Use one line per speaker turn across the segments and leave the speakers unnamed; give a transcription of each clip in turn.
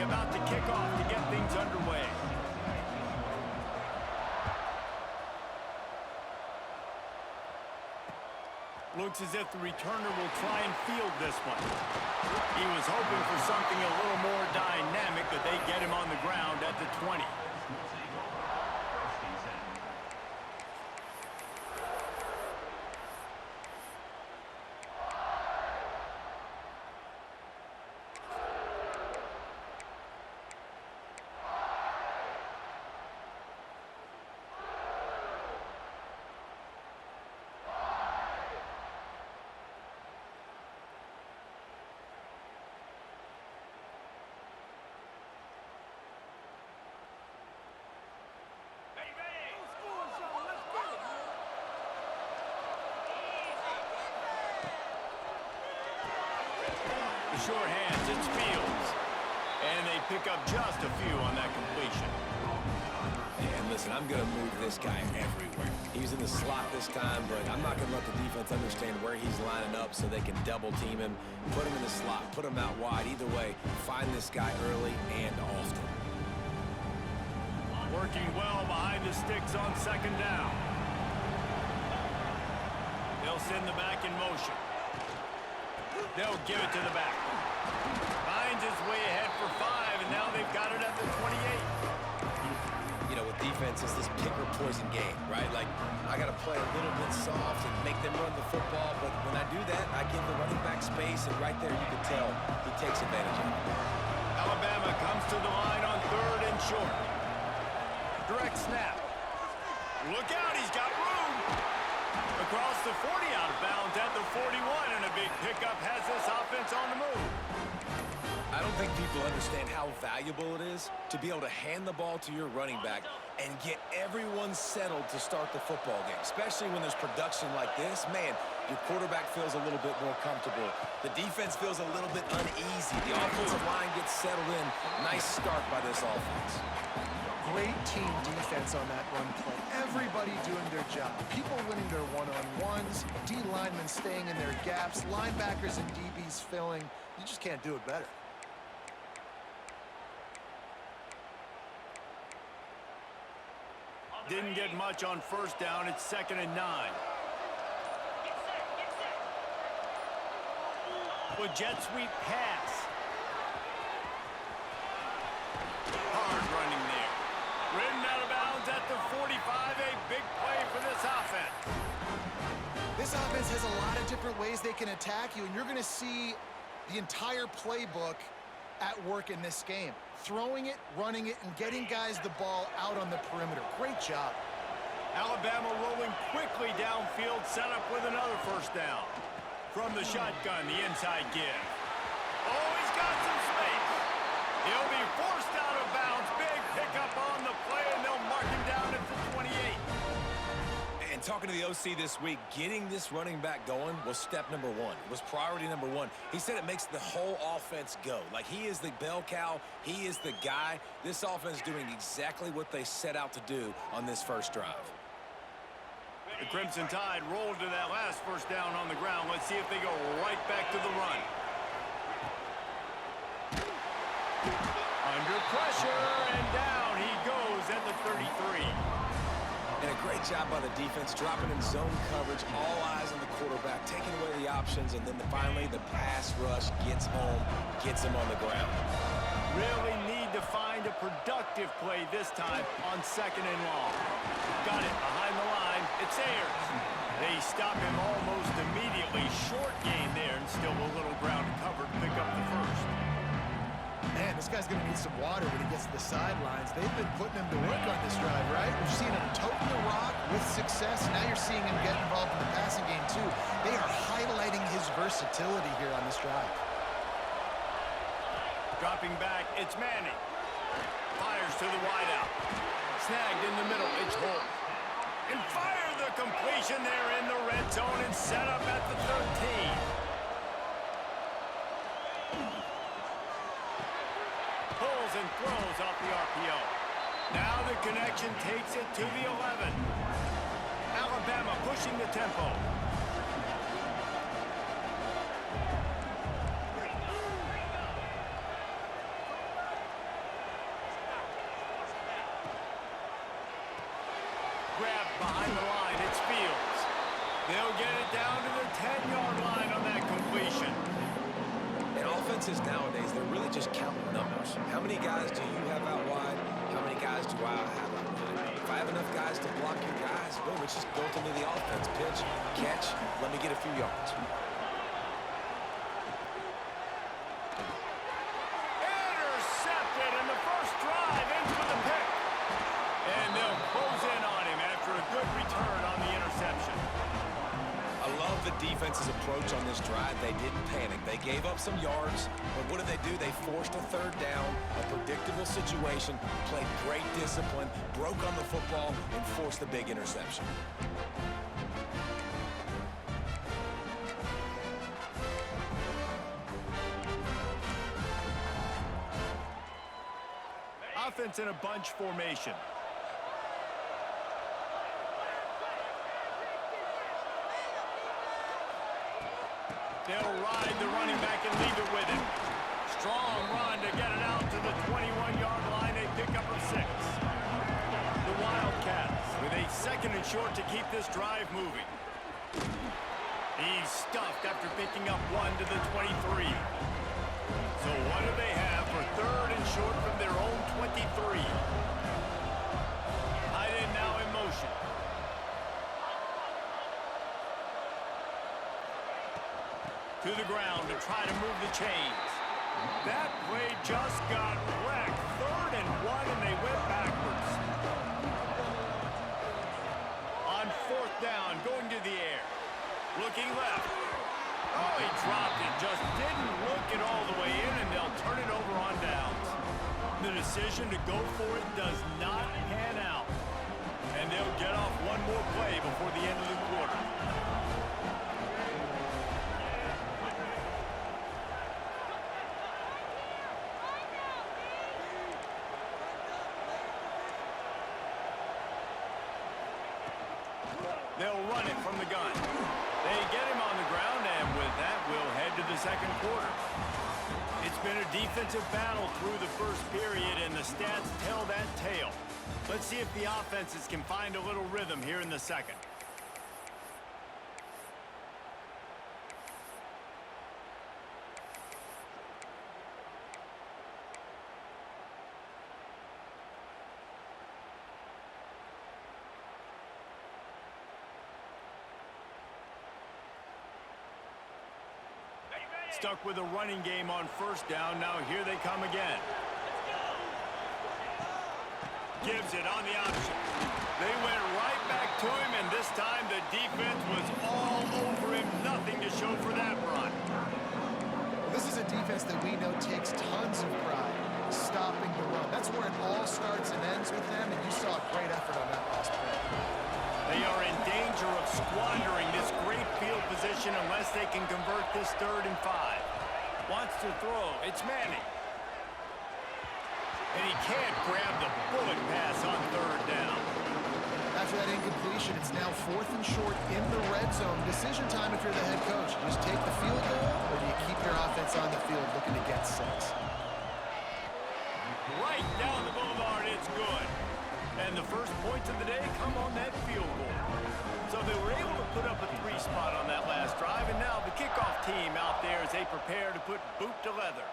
about to kick off to get things underway. Looks as if the returner will try and field this one. He was hoping for something a little more dynamic, but they get him on the ground at the 20. Short hands, it's Fields. And they pick up just a few on that completion.
And listen, I'm going to move this guy everywhere. He's in the slot this time, but I'm not going to let the defense understand where he's lining up so they can double team him, put him in the slot, put him out wide. Either way, find this guy early and often.
Working well behind the sticks on second down. They'll send the back in motion. They'll give it to the back. Finds his way ahead for 5, and now they've got it at the 28.
You know, with defense, it's this pick or poison game, right? Like, I got to play a little bit soft and make them run the football, but when I do that, I give the running back space, and right there you can tell he takes advantage of it.
Alabama comes to the line on 3rd and short. Direct snap. Look out, he's got room. Across the 40, out of bounds at the 41, and a big pickup has this offense on the move.
I don't think people understand how valuable it is to be able to hand the ball to your running back and get everyone settled to start the football game, especially when there's production like this. Man, your quarterback feels a little bit more comfortable. The defense feels a little bit uneasy. The offensive line gets settled in. Nice start by this offense.
Great team defense on that run play. Everybody doing their job. People winning their one-on-ones, D linemen staying in their gaps, linebackers and DBs filling. You just can't do it better.
Didn't get much on first down. It's 2nd and 9. With jet sweep pass. Hard running there. Ridden out of bounds at the 45. A big play for this offense.
This offense has a lot of different ways they can attack you, and you're going to see the entire playbook at work in this game. Throwing it, running it, and getting guys the ball out on the perimeter. Great job.
Alabama rolling quickly downfield, set up with another first down. From the shotgun, the inside give. Oh, he's got some space. He'll be forced out of bounds. Big pickup on the play, and they'll mark him down at the 28.
And talking to the OC this week, getting this running back going was step number 1. It was priority number 1. He said it makes the whole offense go. Like, he is the bell cow. He is the guy. This offense is doing exactly what they set out to do on this first drive.
The Crimson Tide rolled to that last first down on the ground. Let's see if they go right back to the run. Under pressure, and down he goes at the 33.
And a great job by the defense, dropping in zone coverage, all eyes on the quarterback, taking away the options, and then finally the pass rush gets home, gets him on the ground.
Really need to find a productive play this time on 2nd and long. Got it behind the line. It's Ayers. They stop him almost immediately. Short gain there, and still a little ground to cover to pick up the first.
Man, this guy's going to need some water when he gets to the sidelines. They've been putting him to work on this drive, right? We've seen him toting the rock with success. Now you're seeing him get involved in the passing game, too. They are highlighting his versatility here on this drive.
Dropping back, it's Manning. Fires to the wideout. Snagged in the middle, it's Holt. And fire the completion there in the red zone and set up at the 13. Pulls and throws off the RPO. Now the connection takes it to the 11. Alabama pushing the tempo.
defenses nowadays, they're really just counting numbers. How many guys do you have out wide? How many guys do I have out wide? If I have enough guys to block your guys, boom, it's just built into the offense. Pitch, catch, let me get a few yards.
Intercepted, and the first drive ends with a pick. And they'll close in on him after a good return on the interception.
I love the defense's approach on this drive. They didn't panic. They gave up some yards, but what did they do? They forced a third down, a predictable situation, played great discipline, broke on the football, and forced the big interception.
Offense in a bunch formation. They'll ride the running back and leave it with him. Strong run to get it out to the 21-yard line. A pickup of 6. The Wildcats with a 2nd and short to keep this drive moving. He's stuffed after picking up 1 to the 23. So what do they have for 3rd and short from their own 23? Tight end now in motion. To the ground to try to move the chains. That play just got wrecked. 3rd and 1, and they went backwards. On 4th down, going to the air. Looking left. Oh, he dropped it. Just didn't look it all the way in, and they'll turn it over on downs. The decision to go for it does not pan out. And they'll get off one more play before the end of the quarter. They'll run it from the gun. They get him on the ground, and with that, we'll head to the 2nd quarter. It's been a defensive battle through the first period, and the stats tell that tale. Let's see if the offenses can find a little rhythm here in the 2nd. Stuck with a running game on 1st down. Now here they come again. Gives it on the option. They went right back to him, and this time the defense was all over him. Nothing to show for that run.
This is a defense that we know takes tons of pride stopping the run. That's where it all starts and ends with them, and you saw a great effort on that last play.
They are in danger of squandering this great field position unless they can convert this 3rd and 5. Wants to throw. It's Manning. And he can't grab the bullet pass on 3rd down.
After that incompletion, it's now 4th and short in the red zone. Decision time if you're the head coach. You just take the field goal, or do you keep your offense on the field looking to get 6?
Right down the boulevard, it's good. And the first points of the day come on that field goal. So they were able to put up a 3 spot on that last drive, and now the kickoff team out there as they prepare to put boot to leather.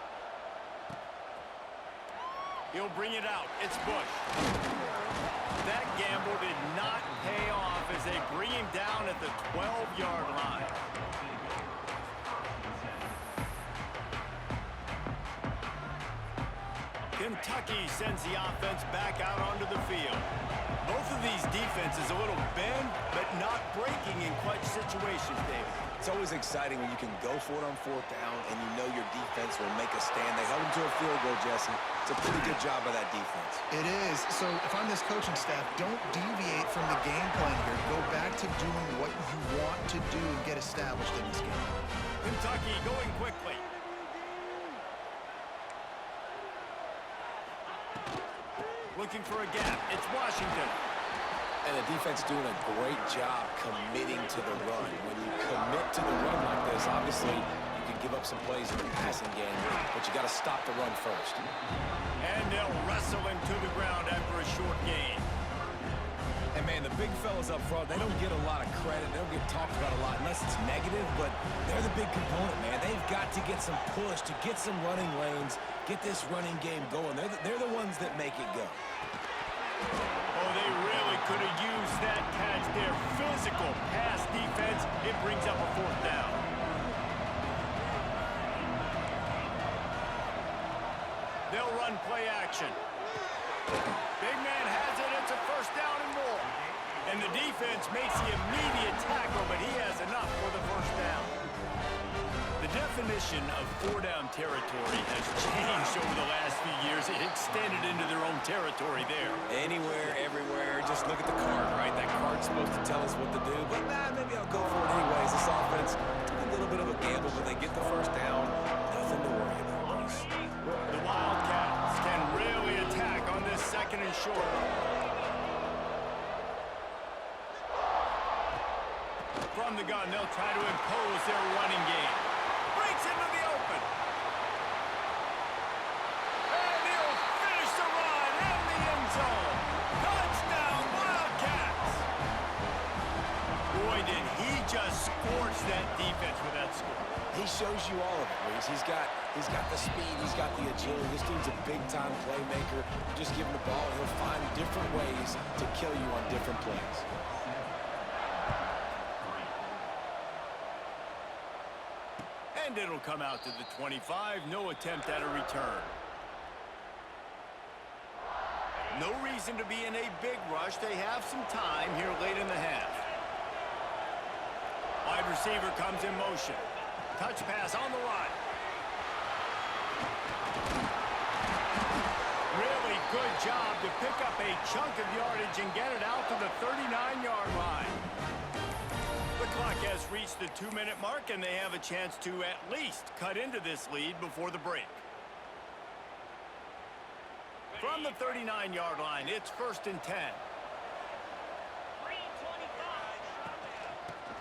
He'll bring it out. It's Bush. That gamble did not pay off as they bring him down at the 12-yard line. Kentucky sends the offense back out onto the field. Both of these defenses a little bend, but not breaking in clutch situations, David.
It's always exciting when you can go for it on 4th down and you know your defense will make a stand. They held them to a field goal, Jesse. It's a pretty good job by that defense.
It is. So if I'm this coaching staff, don't deviate from the game plan here. Go back to doing what you want to do and get established in this game.
Kentucky going quickly. Looking for a gap. It's Washington.
And the defense doing a great job committing to the run. When you commit to the run like this, obviously you can give up some plays in the passing game, but you got to stop the run first.
And they'll wrestle him to the ground after a short gain.
And, man, the big fellas up front, they don't get a lot of credit. They don't get talked about a lot unless it's negative, but they're the big component, man. They've got got to get some push, to get some running lanes, get this running game going. They're the ones that make it go.
Oh, they really could have used that catch there. Physical pass defense. It brings up a fourth down. They'll run play action. Big man has it. It's a first down and more. And the defense makes the immediate tackle, but he has enough for the first down. The definition of four-down territory has changed over the last few years. It extended into their own territory there.
Anywhere, everywhere. Just look at the card, right? That card's supposed to tell us what to do. But maybe I'll go for it anyways. This offense took a little bit of a gamble, but they get the first down. Nothing to worry about.
The Wildcats can really attack on this second and short. From the gun, they'll try to impose their running game. Breaks into the open. And he'll finish the run in the end zone. Touchdown, Wildcats. Boy, did he just scorch that defense with that score.
He shows you all of it, Reese. He's got the speed, he's got the agility. This dude's a big-time playmaker. Just give him the ball, and he'll find different ways to kill you on different plays.
And it'll come out to the 25. No attempt at a return. No reason to be in a big rush. They have some time here late in the half. Wide receiver comes in motion. Touch pass on the run. Really good job to pick up a chunk of yardage and get it out to the 39-yard line. The clock has reached the 2-minute mark, and they have a chance to at least cut into this lead before the break. From the 39-yard line, it's 1st and 10.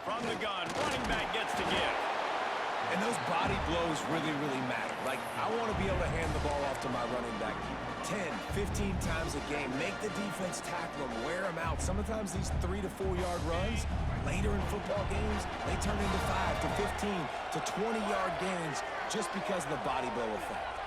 From the gun, running back gets to give.
And those body blows really, really matter. Like, I want to be able to hand the ball off to my running back 10, 15 times a game. Make the defense tackle them, wear them out. Sometimes these 3 to 4 yard runs, later in football games, they turn into 5 to 15 to 20-yard gains just because of the body blow effect.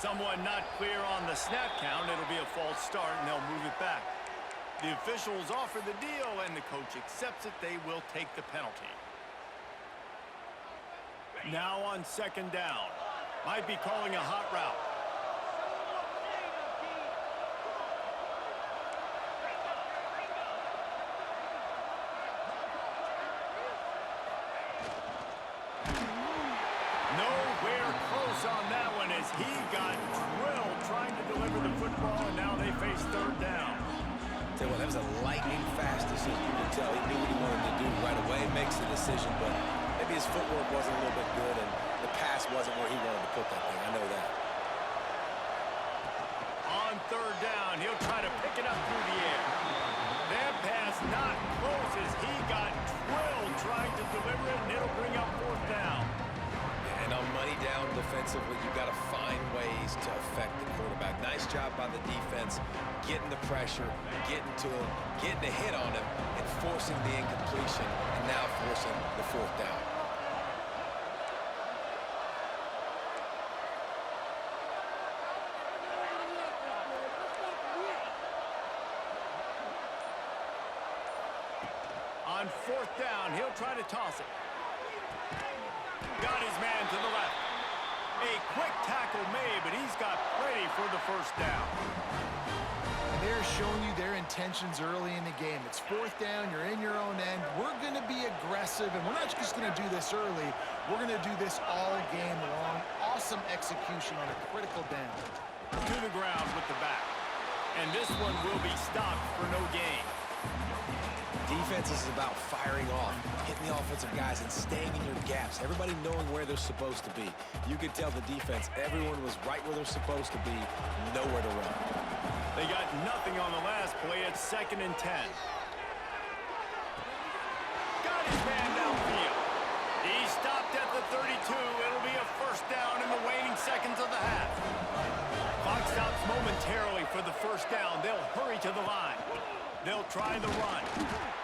Someone not clear on the snap count. It'll be a false start, and they'll move it back. The officials offer the deal, and the coach accepts it. They will take the penalty. Now on 2nd down. Might be calling a hot route. Nowhere close on that one as he got drilled trying to deliver the football, and now they face 3rd down.
Tell you what, that was a lightning-fast decision. You can tell he knew what he wanted to do right away, makes the decision, but maybe his footwork wasn't a little bit good, and the pass wasn't where he wanted to put that thing. I know that.
On 3rd down, he'll try to pick it up through the air. That pass not close as he got drilled trying to deliver it, and it'll bring up 4th down.
And on money down defensively, you've got to find ways to affect the quarterback. Nice job by the defense, getting the pressure, getting to him, getting a hit on him, and forcing the incompletion, and now forcing the 4th down.
On 4th down, he'll try to toss it. Got his man to the left. A quick tackle made, but he's got plenty for the 1st down.
And they're showing you their intentions early in the game. It's 4th down, you're in your own end. We're going to be aggressive, and we're not just going to do this early. We're going to do this all game long. Awesome execution on a critical down.
To the ground with the back. And this one will be stopped for no gain.
Defense is about firing off, hitting the offensive guys, and staying in your gaps. Everybody knowing where they're supposed to be. You could tell the defense, everyone was right where they're supposed to be, nowhere to run.
They got nothing on the last play. It's 2nd and 10. Got his man downfield. He stopped at the 32. It'll be a 1st down in the waning for the first down. They'll hurry to the line. They'll try the run.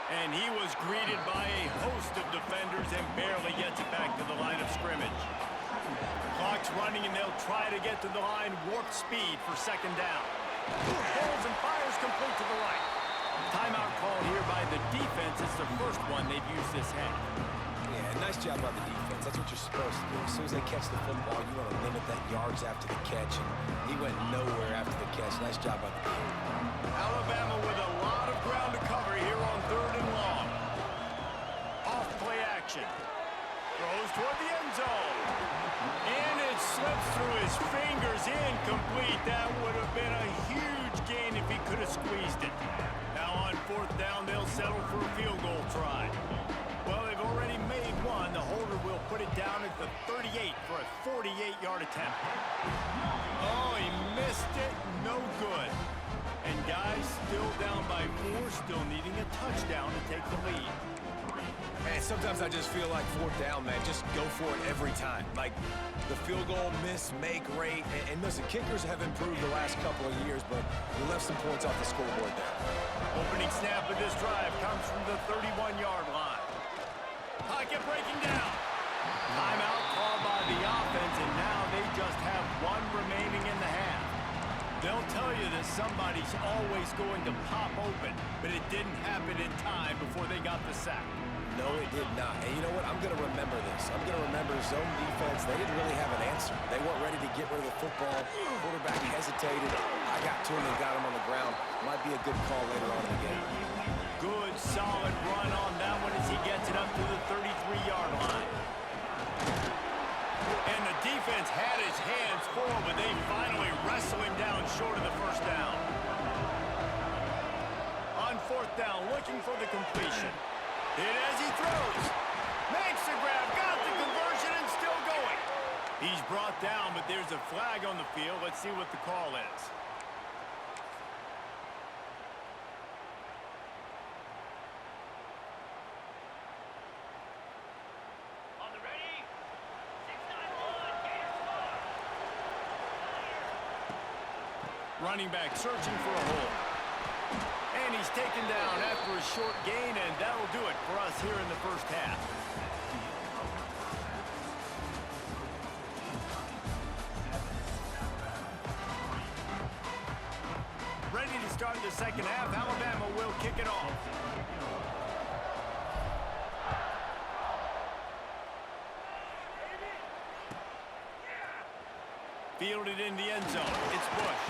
And he was greeted by a host of defenders and barely gets it back to the line of scrimmage. Clock's running, and they'll try to get to the line. Warp speed for second down. Pulls and fires complete to the right. Timeout called here by the defense. It's the first one they've used this half.
Yeah, nice job by the defense. That's what you're supposed to do. As soon as they catch the football, you want to limit that yards after the catch. And he went nowhere after the catch. Nice job by the defense.
Alabama with a lot of ground to cover here on 3rd and long. Off play action. Throws toward the end zone. And it slips through his fingers. Incomplete. That would have been a huge gain if he could have squeezed it. Now on 4th down, they'll settle for a field goal try. Well, they've already made one. The holder will put it down at the 38 for a 48-yard attempt. Oh, he missed it. No good. And guys still down by 4, still needing a touchdown to take the lead.
Man, sometimes I just feel like 4th down, man. Just go for it every time. Like the field goal miss-make rate. And listen, kickers have improved the last couple of years, but we left some points off the scoreboard there.
Opening snap of this drive comes from the 31-yard line. Pocket breaking down. Timeout called by the offense, and now they just have one remaining in the half. They'll tell you that somebody's always going to pop open, but it didn't happen in time before they got the sack.
No, it did not. And you know what? I'm going to remember this. I'm going to remember zone defense. They didn't really have an answer. They weren't ready to get rid of the football. Quarterback hesitated. I got to him and got him on the ground. Might be a good call later on in the game.
Good, solid run on that one as he gets it up to the 33-yard line. And the defense had his hands full, but they finally wrestle him down short of the first down. On 4th down, looking for the completion. Hit as he throws. Makes the grab, got the conversion, and still going. He's brought down, but there's a flag on the field. Let's see what the call is.
On the ready. 6-9-1, Gators score.
Running back searching for a hole. And he's taken down after a short gain, and that'll do it for us here in the first half. Ready to start the second half. Alabama will kick it off. Fielded in the end zone. It's Bush.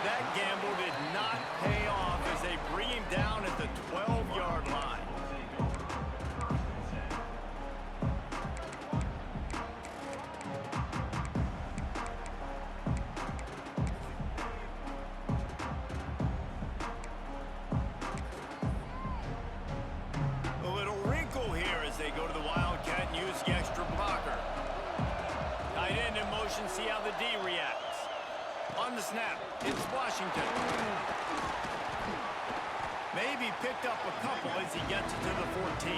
That gamble did not pay off as they bring him down at the 12-yard line. A little wrinkle here as they go to the Wildcat and use the extra blocker. Tight end in motion, see how the D reacts. On the snap, it's Washington. Maybe picked up a couple as he gets it to the 14.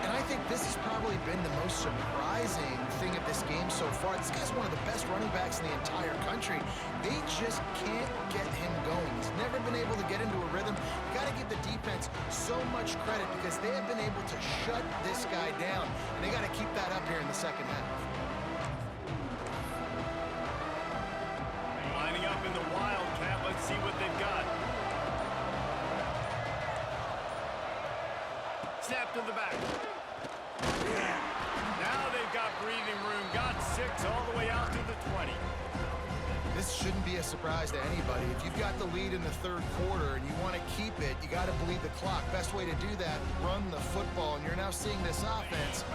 And I think this has probably been the most surprising thing of this game so far. This guy's one of the best running backs in the entire country. They just can't get him going. He's never been able to get into a rhythm. You got to give the defense so much credit because they have been able to shut this guy down. And they got to keep that up here in the second half.
Lining up in the Wildcat. Let's see what they've got. Snap to the back. Now they've got breathing room. Got 6 all the way out to the 20.
This shouldn't be a surprise to anybody. If you've got the lead in the third quarter and you want to keep it, you got to bleed the clock. Best way to do that, run the football. And you're now seeing this offense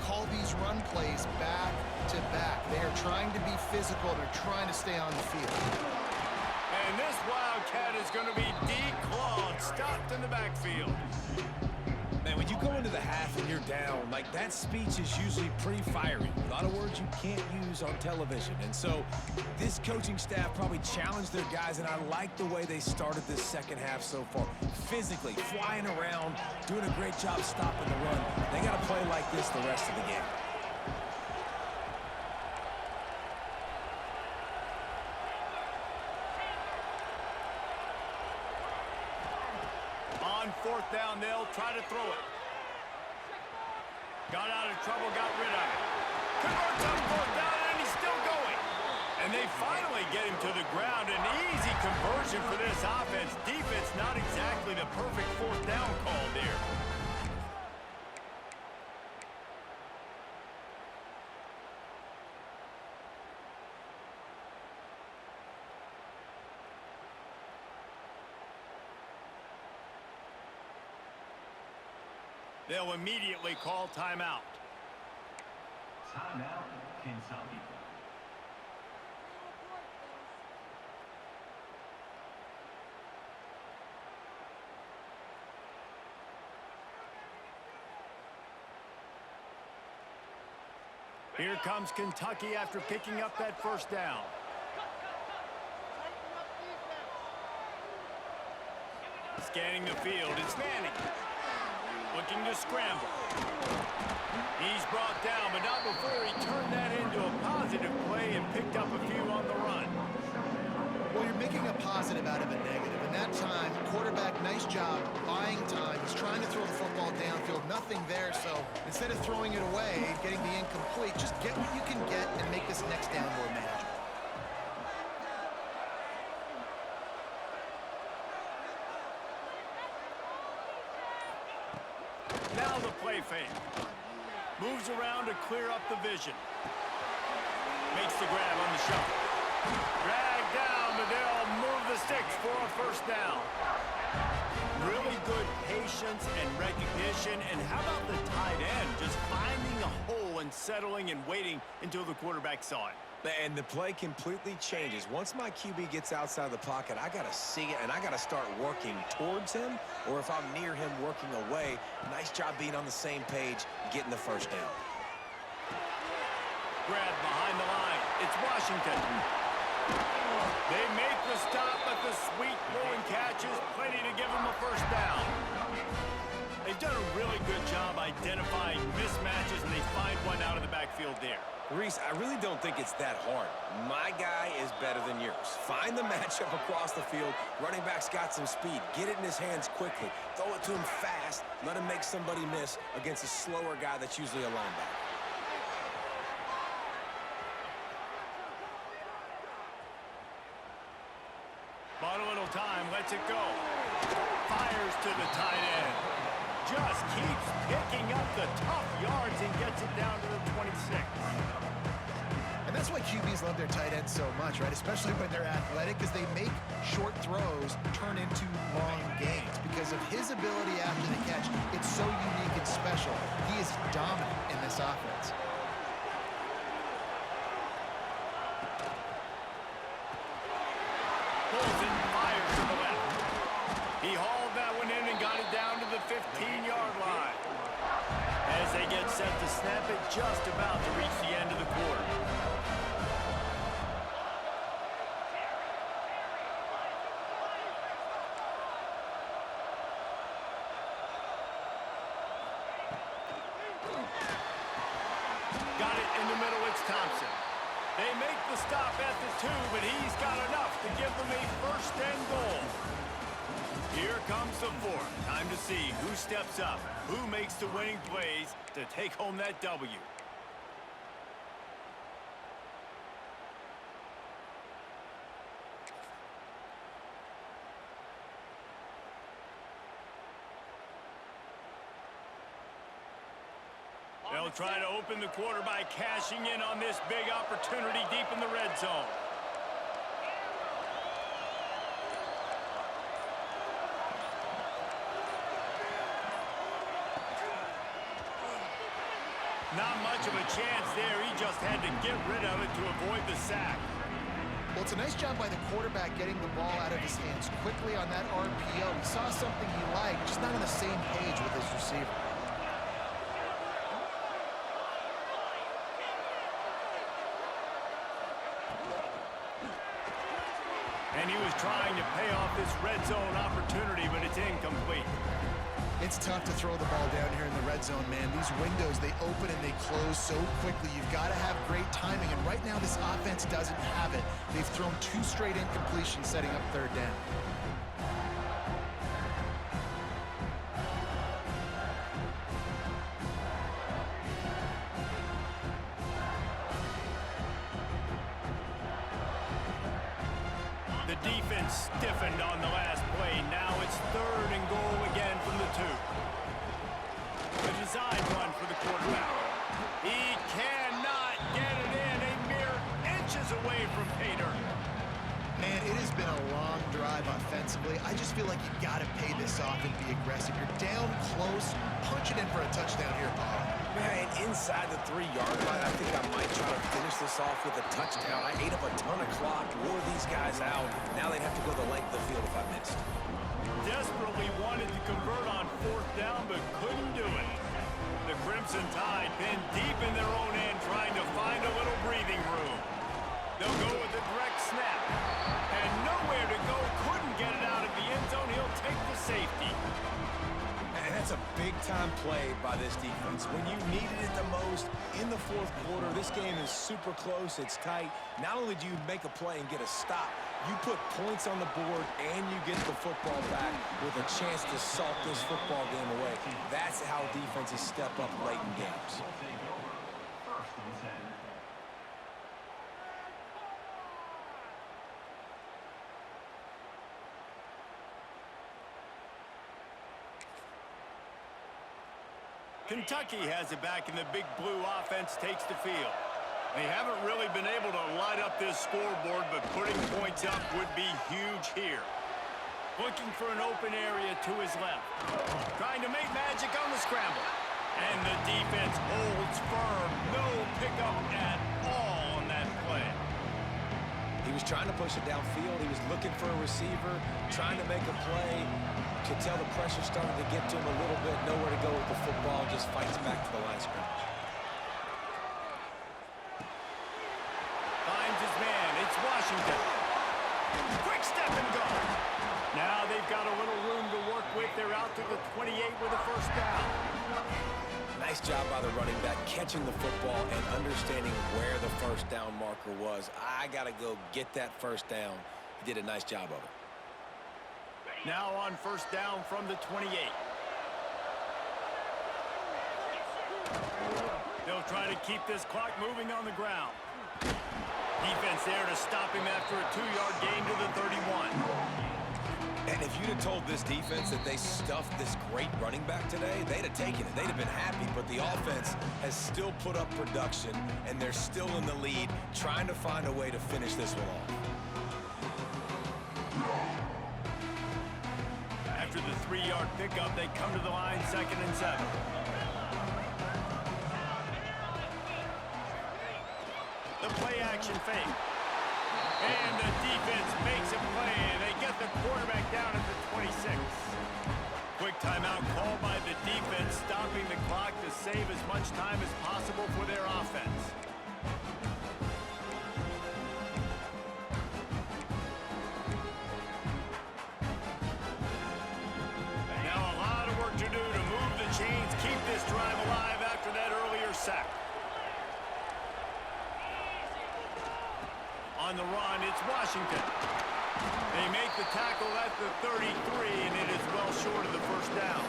call these run plays back to back. They are trying to be physical. They're trying to stay on the field.
And this Wildcat is going to be declawed, stopped in the backfield.
Man, when you go into the half and you're down, like that speech is usually pretty fiery. A lot of words you can't use on television. And so this coaching staff probably challenged their guys, and I like the way they started this second half so far. Physically, flying around, doing a great job stopping the run. They got to play like this the rest of the game.
4th down, they'll try to throw it. Got out of trouble, got rid of it. Converts on 4th down, and he's still going. And they finally get him to the ground. An easy conversion for this offense. Defense not exactly the perfect 4th down call there. They'll immediately call timeout.
Timeout, Kentucky.
Here comes Kentucky after picking up that 1st down. Scanning the field, it's Manning. Looking to scramble. He's brought down, but not before he turned that into a positive play and picked up a few on the run.
Well, you're making a positive out of a negative. And that time, quarterback, nice job buying time. He's trying to throw the football downfield. Nothing there, so instead of throwing it away, getting the incomplete, just get what you can get and make this next down more manageable.
Now the play fake. Moves around to clear up the vision. Makes the grab on the shot. Dragged down, but they'll move the sticks for a 1st down. Really good patience and recognition. And how about the tight end? Just finding a hole and settling and waiting until the quarterback saw it.
And the play completely changes. Once my QB gets outside the pocket, I got to see it, and I got to start working towards him, or if I'm near him, working away. Nice job being on the same page, getting the 1st down.
Grab behind the line. It's Washington. They make the stop, but the sweet throwing catch is plenty to give them a 1st down. They've done a really good job identifying mismatches, and they find one out of the backfield there.
Reese, I really don't think it's that hard. My guy is better than yours. Find the matchup across the field. Running back's got some speed. Get it in his hands quickly. Throw it to him fast. Let him make somebody miss against a slower guy that's usually a linebacker.
Bought a little time, lets it go. Fires to the tight end. Just keeps picking up the tough yards and gets it down to the 26.
And that's why QBs love their tight ends so much, right? Especially when they're athletic, because they make short throws turn into long gains. Because of his ability after the catch, it's so unique and special. He is dominant in this offense.
Bolton fires to the left. He hauled that one in and got it down to the 15-yard line. As they get set to snap it, just about to reach the end of the quarter. Got it in the middle, it's Thompson. They make the stop at the 2, but he's got enough to give them a 1st and goal. Here comes the 4th. Time to see who steps up, who makes the winning plays to take home that W. They'll try to open the quarter by cashing in on this big opportunity deep in the red zone. Not much of a chance there. He just had to get rid of it to avoid the sack.
Well, it's a nice job by the quarterback getting the ball out of his hands quickly on that RPO. He saw something he liked, just not on the same page with his receiver.
And he was trying to pay off this red zone opportunity, but it's incomplete.
It's tough to throw the ball down here in the red zone, man. These windows, they open and they close so quickly. You've got to have great timing, and right now this offense doesn't have it. They've thrown 2 straight incompletions setting up 3rd down.
The defense stiffened on the last play. Now it's 3rd and goal again from the 2. A design run for the quarterback. He cannot get it in. A mere inches away from pay dirt.
Man, it has been a long drive offensively. I just feel like you got to pay this off and be aggressive. You're down close. Punch it in for a touchdown here, Paul.
Man, inside the 3-yard line, I think I might try to finish this off with a touchdown. I ate up a ton of clock, wore these guys out. Now they'd have to go the length of the field if I missed.
Desperately wanted to convert on 4th down, but couldn't do it. The Crimson Tide pinned deep in their own end, trying to find a little breathing room. They'll go with a direct snap. And nowhere to go, couldn't get it out of the end zone. He'll take the safety.
And that's a big-time play by this defense. When you needed it the most in the 4th quarter, this game is super close, it's tight. Not only do you make a play and get a stop, you put points on the board and you get the football back with a chance to salt this football game away. That's how defenses step up late in games.
Kentucky has it back, and the Big Blue offense takes the field. They haven't really been able to light up this scoreboard, but putting points up would be huge here. Looking for an open area to his left. Trying to make magic on the scramble. And the defense holds firm. No pickup at all on that play.
He was trying to push it downfield. He was looking for a receiver, trying to make a play. Could tell the pressure started to get to him a little bit. Nowhere to go with the football. Just fights back to the line of scrimmage.
Finds his man. It's Washington. Quick step and go. Now they've got a little room to work with. They're out to the 28 with a 1st down.
Nice job by the running back catching the football and understanding where the 1st down marker was. I got to go get that 1st down. He did a nice job of it.
Now on 1st down from the 28. They'll try to keep this clock moving on the ground. Defense there to stop him after a 2-yard gain to the 31.
And if you'd have told this defense that they stuffed this great running back today, they'd have taken it. They'd have been happy, but the offense has still put up production, and they're still in the lead, trying to find a way to finish this one off.
After the 3-yard pickup, they come to the line, 2nd and 7. The play action fake. And the defense makes a play. They get the quarterback down at the 26. Quick timeout called by the defense, stopping the clock to save as much time as possible for their offense. Now a lot of work to do to move the chains, keep this drive alive after that earlier sack. On the run, it's Washington. They make the tackle at the 33, and it is well short of the 1st down.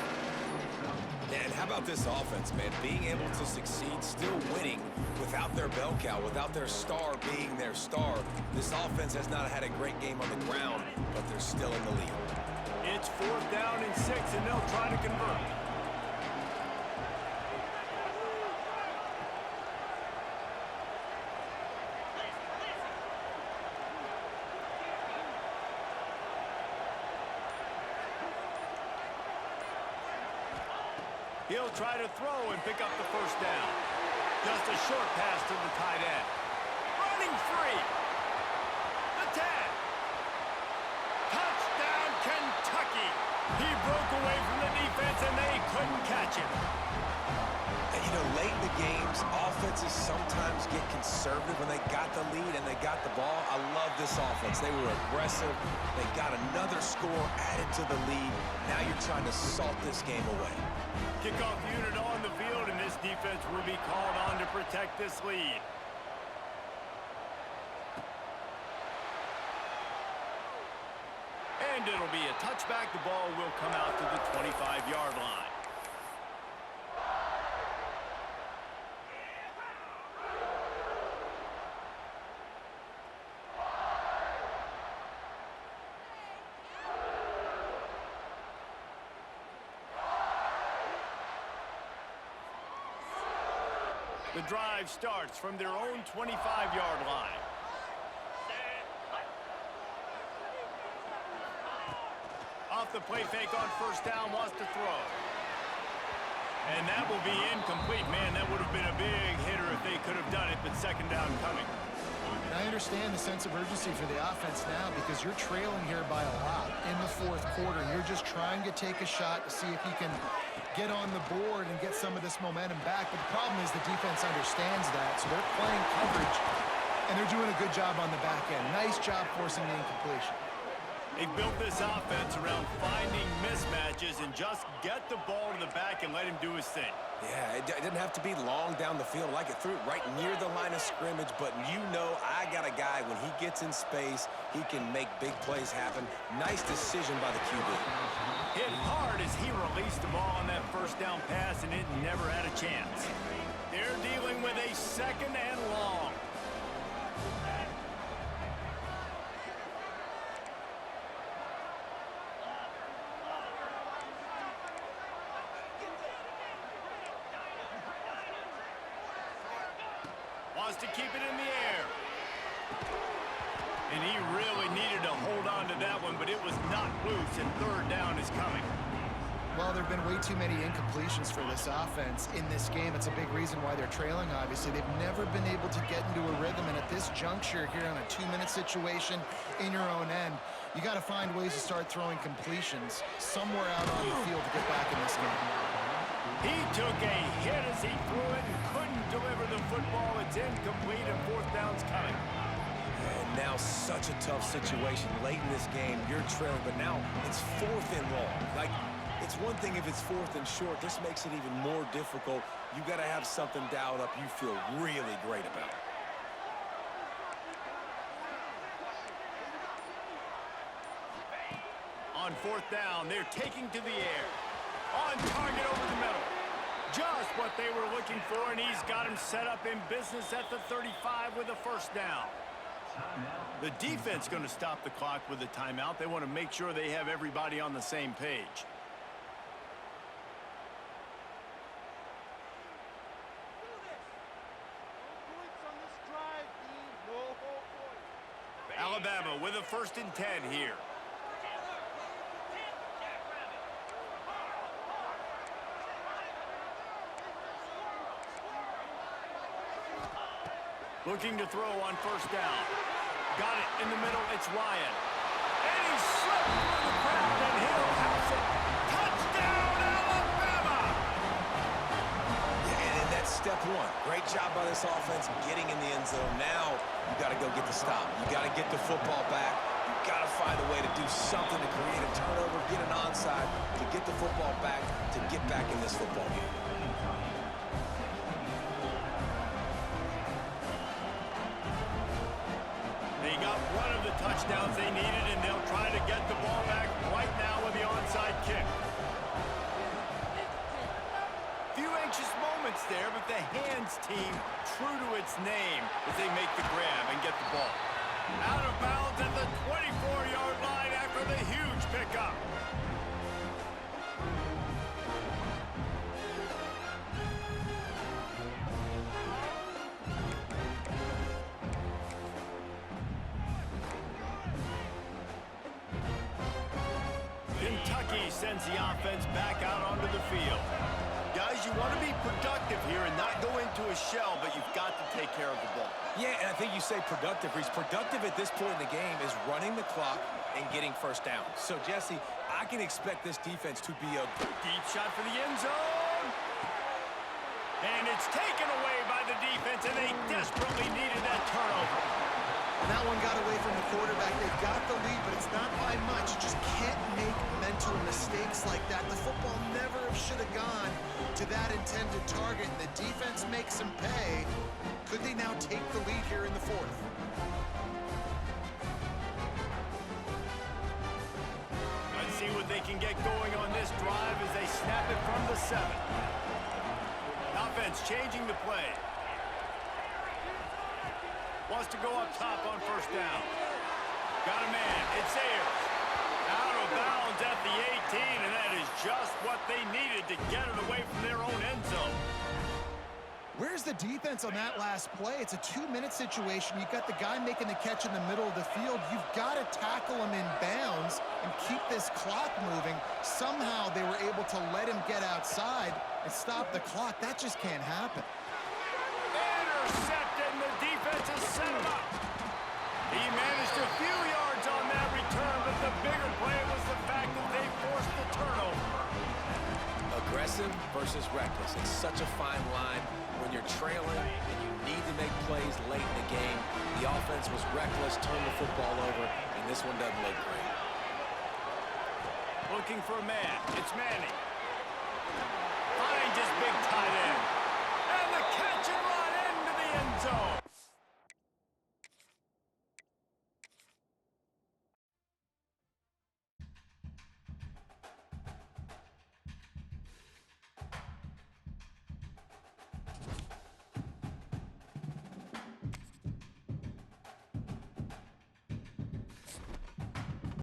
And how about this offense, man? Being able to succeed, still winning without their bell cow, without their star being their star. This offense has not had a great game on the ground, but they're still in the lead.
It's 4th down and 6, and they'll try to convert. He'll try to throw and pick up the 1st down. Just a short pass to the tight end. Running free. The 10. Touchdown, Kentucky. He broke away from the defense, and they couldn't catch him.
And, you know, late in the games, offenses sometimes get conservative when they got the lead and they got the ball. I love this offense. They were aggressive. They got another score added to the lead. Now you're trying to salt this game away.
Kickoff unit on the field, and this defense will be called on to protect this lead. And it'll be a touchback. The ball will come out to the 25-yard line. The drive starts from their own 25-yard line. Off the play fake on first down, wants to throw. And that will be incomplete. Man, that would have been a big hitter if they could have done it, but second down coming.
I understand the sense of urgency for the offense now because you're trailing here by a lot in the fourth quarter. You're just trying to take a shot to see if you can get on the board and get some of this momentum back. But the problem is the defense understands that, so they're playing coverage, and they're doing a good job on the back end. Nice job forcing the incompletion.
They built this offense around finding mismatches and just get the ball to the back and let him do his thing.
Yeah, it didn't have to be long down the field. Like it threw it right near the line of scrimmage, but you know I got a guy, when he gets in space, he can make big plays happen. Nice decision by the QB.
Hit hard as he released the ball on that first down pass, and it never had a chance. They're dealing with a second and long. Wants to keep it in the air. And he really needed to hold on to that one, but it was not loose, and third down is coming.
Well, there have been way too many incompletions for this offense in this game. It's a big reason why they're trailing, obviously. They've never been able to get into a rhythm, and at this juncture here on a 2-minute situation in your own end, you got to find ways to start throwing completions somewhere out on the field to get back in this game.
He took a hit as he threw it and couldn't deliver the football. It's incomplete, and fourth down's coming.
And now such a tough situation. Late in this game, you're trailing, but now it's fourth and long. Like, it's one thing if it's fourth and short. This makes it even more difficult. You got to have something dialed up you feel really great about.
On fourth down, they're taking to the air. On target over the middle. Just what they were looking for, and he's got him set up in business at the 35 with a first down. The defense going to stop the clock with a timeout. They want to make sure they have everybody on the same page. Alabama with a 1st and 10 here. Looking to throw on first down. Got it in the middle. It's Ryan. And he slipped through the crowd, and he'll house it. Touchdown, Alabama!
Yeah, and that's step one. Great job by this offense getting in the end zone. Now you got to go get the stop. You got to get the football back. You got to find a way to do something to create a turnover, get an onside, to get the football back, to get back in this football game.
Touchdowns they needed, and they'll try to get the ball back right now with the onside kick. Few anxious moments there, but the hands team true to its name as they make the grab and get the ball. Out of bounds at the 24-yard line after the huge pickup. Kentucky sends the offense back out onto the field. Guys, you want to be productive here and not go into a shell, but you've got to take care of the ball.
Yeah, and I think you say productive. He's productive at this point in the game is running the clock and getting first down. So, Jesse, I can expect this defense to be a
deep shot for the end zone. And it's taken away by the defense, and they desperately needed that turnover.
And that one got away from the quarterback. They've got the lead, but it's not by much. You just can't make mental mistakes like that. The football never should have gone to that intended target, and the defense makes them pay. Could they now take the lead here in the fourth?
Let's see what they can get going on this drive as they snap it from the 7. Offense changing the play. Wants to go up top on first down. Got a man. It's Ayers. Out of bounds at the 18, and that is just what they needed to get it away from their own end zone.
Where's the defense on that last play? It's a 2-minute situation. You've got the guy making the catch in the middle of the field. You've got to tackle him in bounds and keep this clock moving. Somehow they were able to let him get outside and stop the clock. That just can't happen.
Intercepted, and the defense has set him up. He managed a few yards on that return, but the bigger play was the fact that they forced the turnover.
Aggressive versus reckless. It's such a fine line when you're trailing and you need to make plays late in the game. The offense was reckless, turned the football over, and this one doesn't look great.
Looking for a man. It's Manning. Finds his big tight end. And the catch and run into the end zone.